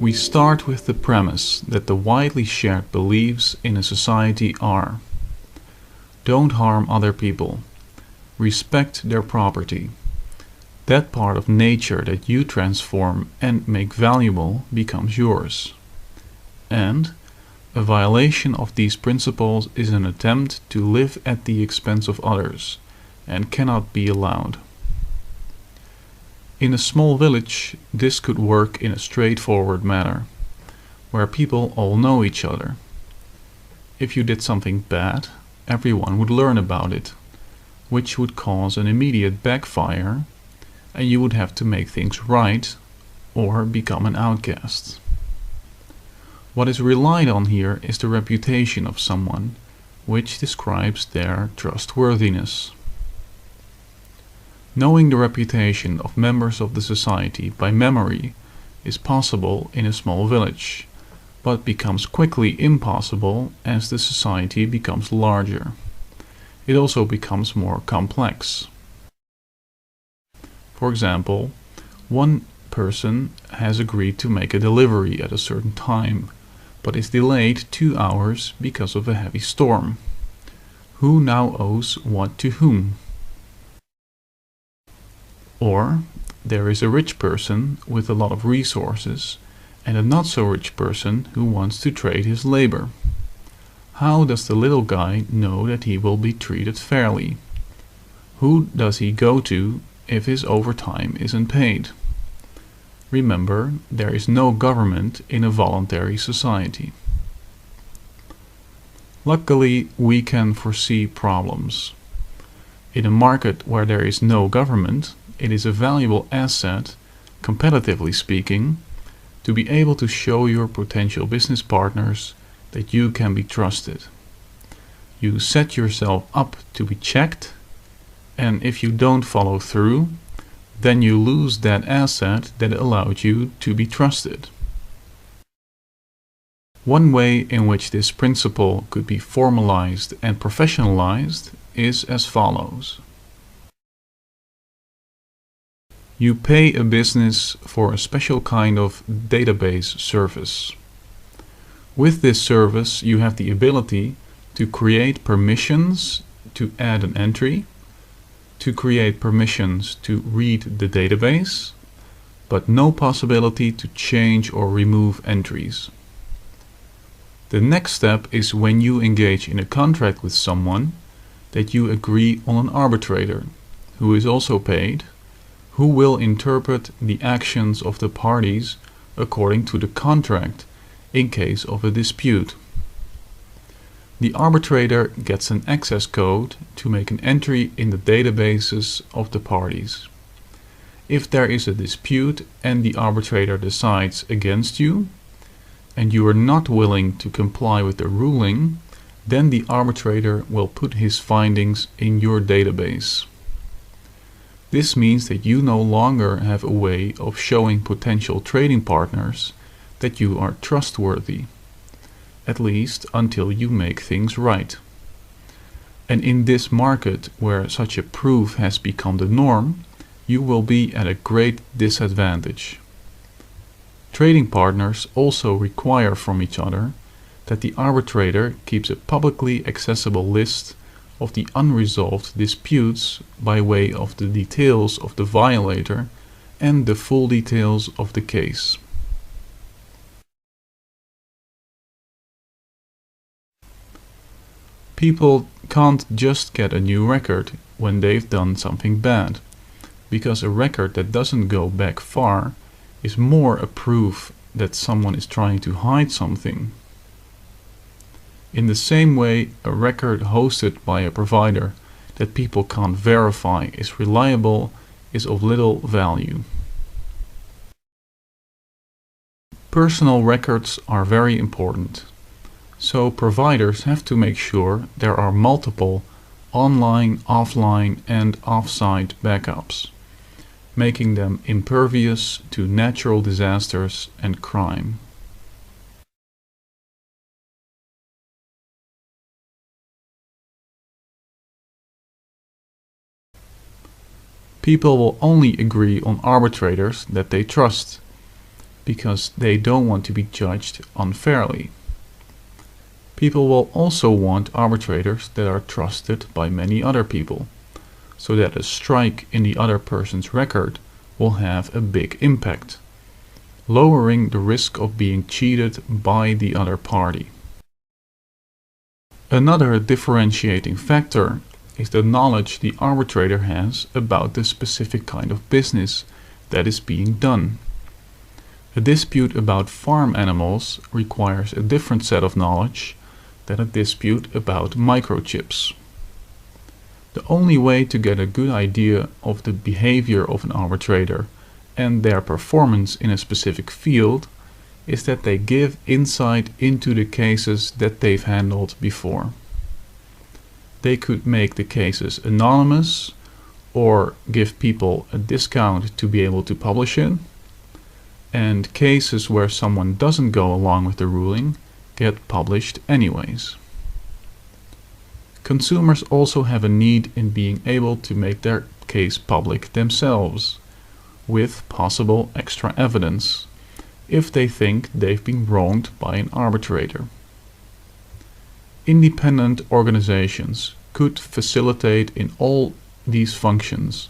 We start with the premise that the widely shared beliefs in a society are: don't harm other people, respect their property, that part of nature that you transform and make valuable becomes yours, and a violation of these principles is an attempt to live at the expense of others and cannot be allowed. In a small village, this could work in a straightforward manner, where people all know each other. If you did something bad, everyone would learn about it, which would cause an immediate backfire, and you would have to make things right or become an outcast. What is relied on here is the reputation of someone, which describes their trustworthiness. Knowing the reputation of members of the society by memory is possible in a small village, but becomes quickly impossible as the society becomes larger. It also becomes more complex. For example, one person has agreed to make a delivery at a certain time, but is delayed 2 hours because of a heavy storm. Who now owes what to whom? Or there is a rich person with a lot of resources and a not so rich person who wants to trade his labor. How does the little guy know that he will be treated fairly? Who does he go to if his overtime isn't paid? Remember, there is no government in a voluntary society. Luckily, we can foresee problems. In a market where there is no government, it is a valuable asset, competitively speaking, to be able to show your potential business partners that you can be trusted. You set yourself up to be checked, and if you don't follow through, then you lose that asset that allowed you to be trusted. One way in which this principle could be formalized and professionalized is as follows. You pay a business for a special kind of database service. With this service, you have the ability to create permissions to add an entry, to create permissions to read the database, but no possibility to change or remove entries. The next step is when you engage in a contract with someone that you agree on an arbitrator, who is also paid, who will interpret the actions of the parties according to the contract in case of a dispute. The arbitrator gets an access code to make an entry in the databases of the parties. If there is a dispute and the arbitrator decides against you, and you are not willing to comply with the ruling, then the arbitrator will put his findings in your database. This means that you no longer have a way of showing potential trading partners that you are trustworthy, at least until you make things right. And in this market where such a proof has become the norm, you will be at a great disadvantage. Trading partners also require from each other that the arbitrator keeps a publicly accessible list of the unresolved disputes by way of the details of the violator and the full details of the case. People can't just get a new record when they've done something bad, because a record that doesn't go back far is more a proof that someone is trying to hide something. In the same way, a record hosted by a provider that people can't verify is reliable is of little value. Personal records are very important, so providers have to make sure there are multiple online, offline and off-site backups, making them impervious to natural disasters and crime. People will only agree on arbitrators that they trust, because they don't want to be judged unfairly. People will also want arbitrators that are trusted by many other people, so that a strike in the other person's record will have a big impact, lowering the risk of being cheated by the other party. Another differentiating factor is the knowledge the arbitrator has about the specific kind of business that is being done. A dispute about farm animals requires a different set of knowledge than a dispute about microchips. The only way to get a good idea of the behavior of an arbitrator and their performance in a specific field is that they give insight into the cases that they've handled before. They could make the cases anonymous or give people a discount to be able to publish it, and cases where someone doesn't go along with the ruling get published anyways. Consumers also have a need in being able to make their case public themselves, with possible extra evidence, if they think they've been wronged by an arbitrator. Independent organizations could facilitate in all these functions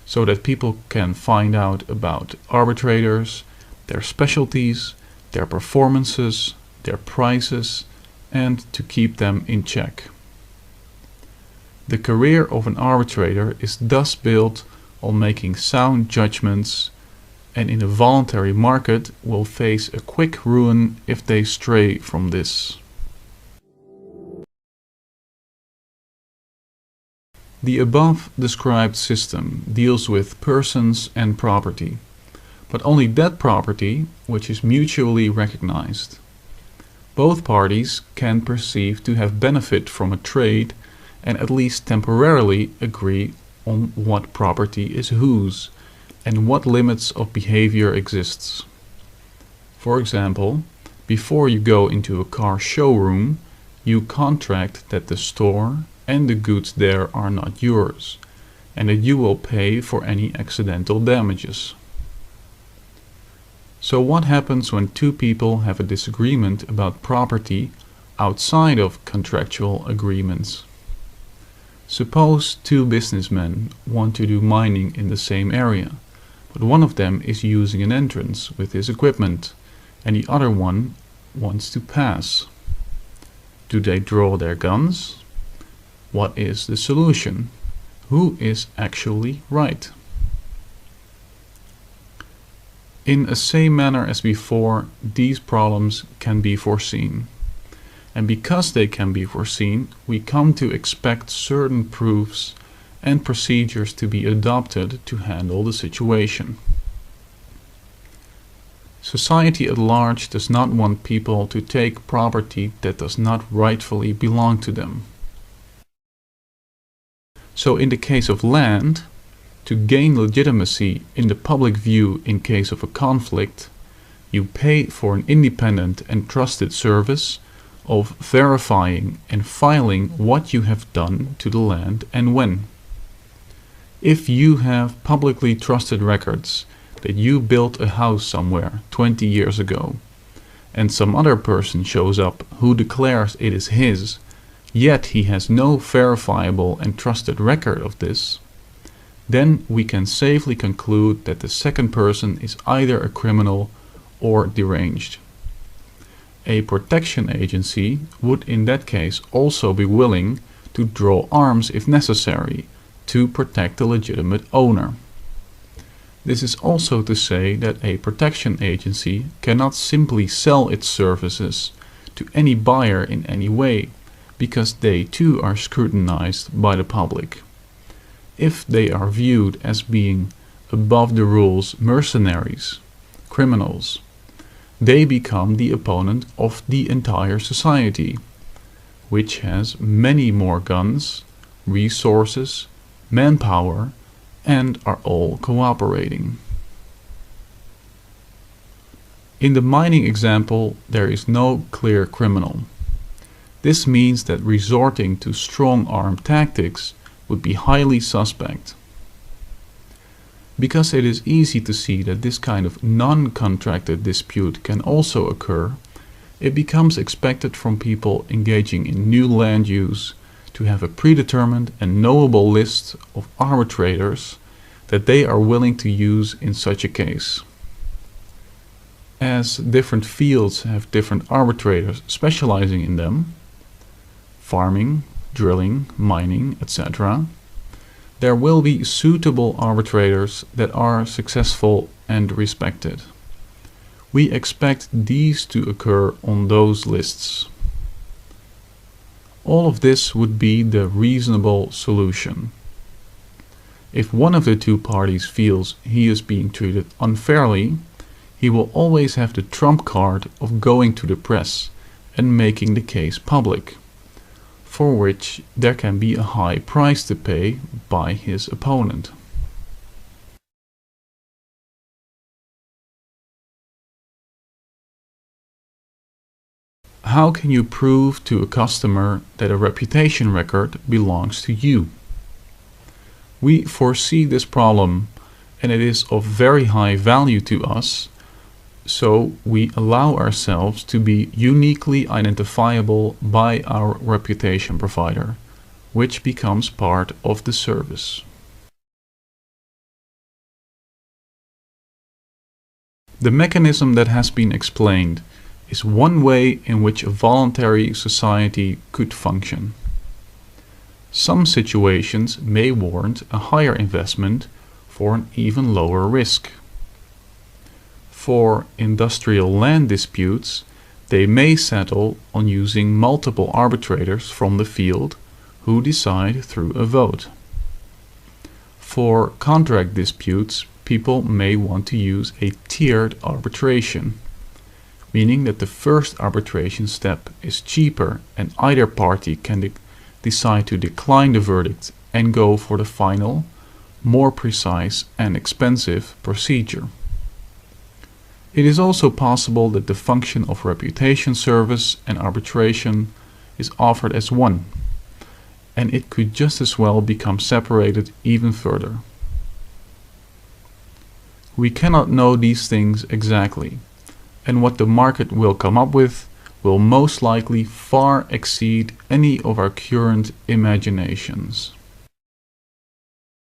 so that people can find out about arbitrators, their specialties, their performances, their prices, and to keep them in check. The career of an arbitrator is thus built on making sound judgments, and in a voluntary market will face a quick ruin if they stray from this. The above described system deals with persons and property, but only that property which is mutually recognized. Both parties can perceive to have benefit from a trade and at least temporarily agree on what property is whose and what limits of behavior exists. For example, before you go into a car showroom, you contract that the store and the goods there are not yours, and that you will pay for any accidental damages. So what happens when two people have a disagreement about property outside of contractual agreements? Suppose two businessmen want to do mining in the same area, but one of them is using an entrance with his equipment, and the other one wants to pass. Do they draw their guns? What is the solution? Who is actually right? In the same manner as before, these problems can be foreseen. And because they can be foreseen, we come to expect certain proofs and procedures to be adopted to handle the situation. Society at large does not want people to take property that does not rightfully belong to them. So in the case of land, to gain legitimacy in the public view in case of a conflict, you pay for an independent and trusted service of verifying and filing what you have done to the land and when. If you have publicly trusted records that you built a house somewhere 20 years ago, and some other person shows up who declares it is his, yet he has no verifiable and trusted record of this, then we can safely conclude that the second person is either a criminal or deranged. A protection agency would in that case also be willing to draw arms if necessary to protect the legitimate owner. This is also to say that a protection agency cannot simply sell its services to any buyer in any way, because they too are scrutinized by the public. If they are viewed as being above the rules mercenaries, criminals, they become the opponent of the entire society, which has many more guns, resources, manpower, and are all cooperating. In the mining example, there is no clear criminal. This means that resorting to strong-arm tactics would be highly suspect. Because it is easy to see that this kind of non-contracted dispute can also occur, it becomes expected from people engaging in new land use to have a predetermined and knowable list of arbitrators that they are willing to use in such a case. As different fields have different arbitrators specializing in them, farming, drilling, mining, etc., there will be suitable arbitrators that are successful and respected. We expect these to occur on those lists. All of this would be the reasonable solution. If one of the two parties feels he is being treated unfairly, he will always have the trump card of going to the press and making the case public, for which there can be a high price to pay by his opponent. How can you prove to a customer that a reputation record belongs to you? We foresee this problem, and it is of very high value to us, so we allow ourselves to be uniquely identifiable by our reputation provider, which becomes part of the service. The mechanism that has been explained is one way in which a voluntary society could function. Some situations may warrant a higher investment for an even lower risk. For industrial land disputes, they may settle on using multiple arbitrators from the field who decide through a vote. For contract disputes, people may want to use a tiered arbitration, meaning that the first arbitration step is cheaper and either party can decide to decline the verdict and go for the final, more precise and expensive procedure. It is also possible that the function of reputation service and arbitration is offered as one, and it could just as well become separated even further. We cannot know these things exactly, and what the market will come up with will most likely far exceed any of our current imaginations.